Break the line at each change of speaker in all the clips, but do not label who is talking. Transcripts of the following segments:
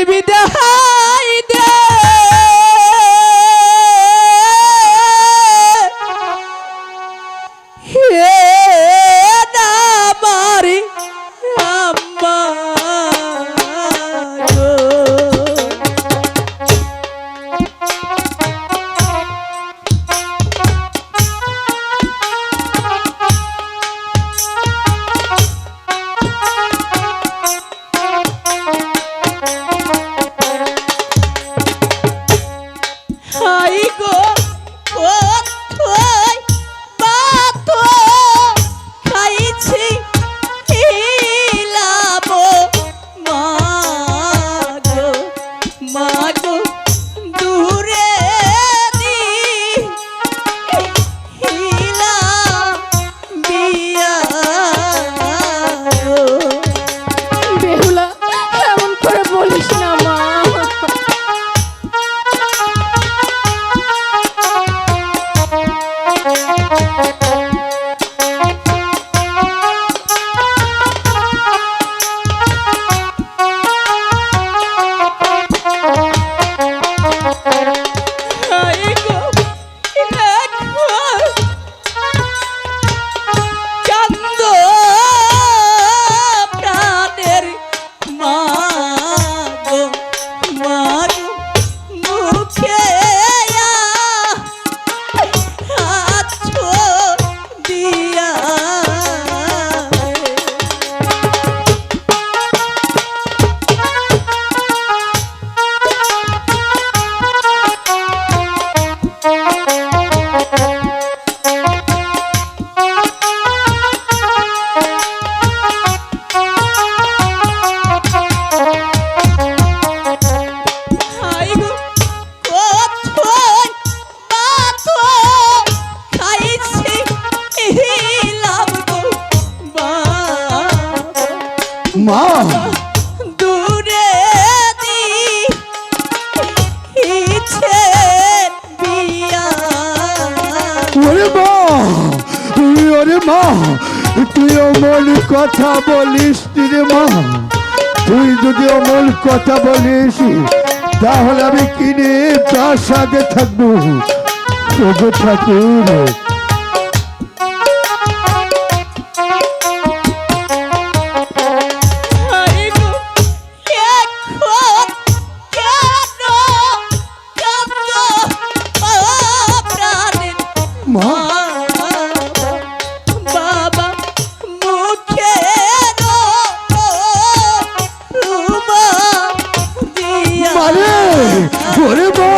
বিদায় দে হে না মারি আম্মা গো। হাই গো কোথায় পাতো খাইছি হিলাবো মাগো মাগো দূরে দি হিলা বিয়া গো।
বেহুলা এমন করে বলিস না মা।
হাই গো এখন কান্দ প্রাণের মাগো মাগো মুখে হাত দিয়া হাই গো কোথায় পাতো খাইছি হিলাম গো
মা
দূরে দি ইচ্ছে বিয়া
ওরে মা ওরে মা তুই অমল কথা বলিস রে মা। তুই যদি অমল কথা বলিস তাহলে আমি কিনে তার সাথে থাকবো। ওগো ঠাকুর
হাই গো এখন কেন কান্দ প্রাণের
মা
বাবা মুখে দিয়া
মারে ওরে মা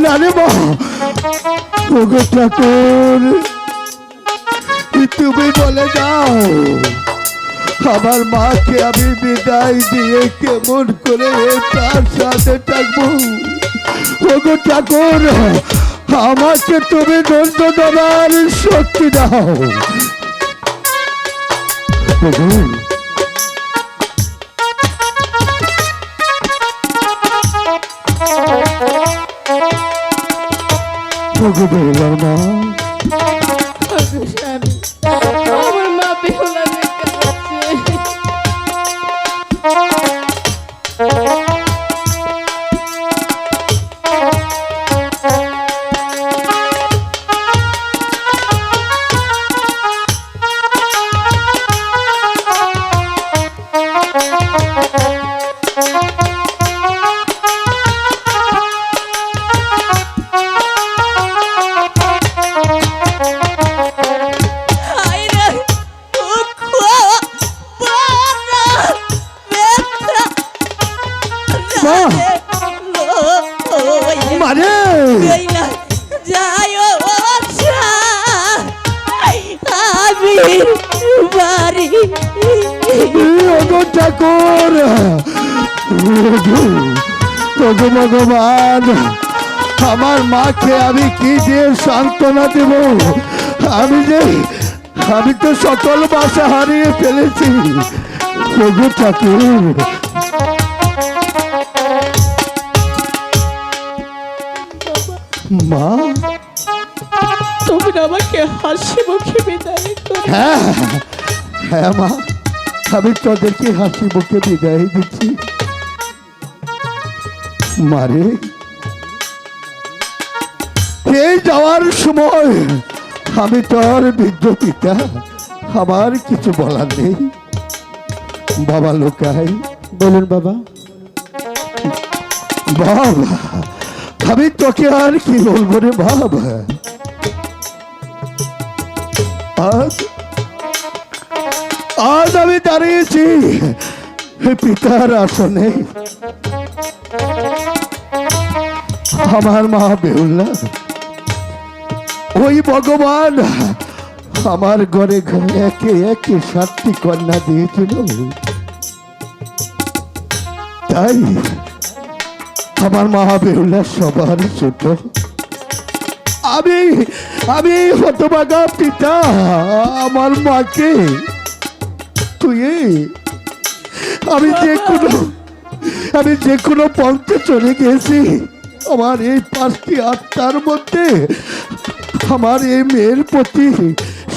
না রে মা। ওগো ঠাকুর তুমি বলে দাও আমার মাকে আমি বিদায় দিয়ে কেমন করে তার সাথে থাকবো। ওগো ঠাকুর আমাকে তুমি দণ্ড দেওয়ার শক্তি দাও। ওগো ওগো বেহুলার মা
আমার মা বেহুলা কাছে।
হাই রে দুঃখ পারা ব্যথা
মা
লইয়া
মারে
গইলা যায়ও আমি বাড়ি
ওগো ঠাকুর ওগো ভগবান আমার মাকে আমি কি দিয়ে সান্ত্বনা দেব। আমি তো সকল বাসা হারিয়ে ফেলেছি। ওগো ঠাকুর মা
তুমি আমাকে হাসি মুখে বিদায় করো।
হ্যাঁ হ্যাঁ মা আমি তোদেরকে হাসি মুখে বিদায় দিচ্ছি। মারে এই যাওয়ার সময় আমি তোর বৃদ্ধ পিতা, আমার কিছু বলার নেই। বাবা লোকাই,
বলুন বাবা।
বাবা আমি তোকে আর কি বলবো রে বাবা। আজ আমি দাঁড়িয়েছি পিতার আসনে। আমার মা বেহুলা, ওই ভগবান আমার ঘরে ঘরে একে একে 7টি কন্যা দিয়েছিল। তাই আমার মা বেহুলা সবার ছোট। আমি হতভাগা পিতা আমার মাকে তুই আমি যে কোনো পথে চলে গেছি। আমার এই 5টি আত্মার মধ্যে আমার এই মেয়ের প্রতি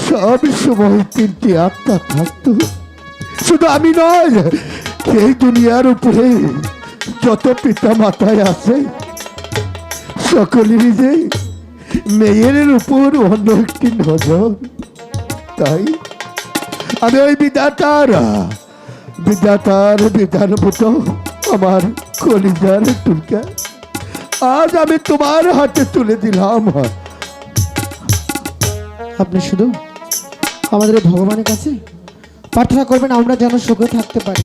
সব সময় 3টি আত্মা থাকতো। শুধু আমি নয়, এই দুনিয়ার উপরে যত পিতা মাতায় আছে সকলেরই যে মেয়ের উপর অন্য একটি নজর। তাই আমি ওই বিধাতার বিধান মতো আমার কলিজার টুলকা আজ আমি তোমার হাতে তুলে দিলাম।
আপনি শুধু আমাদের এই ভগবানের কাছে প্রার্থনা করবেন আমরা যেন সুখে থাকতে পারি।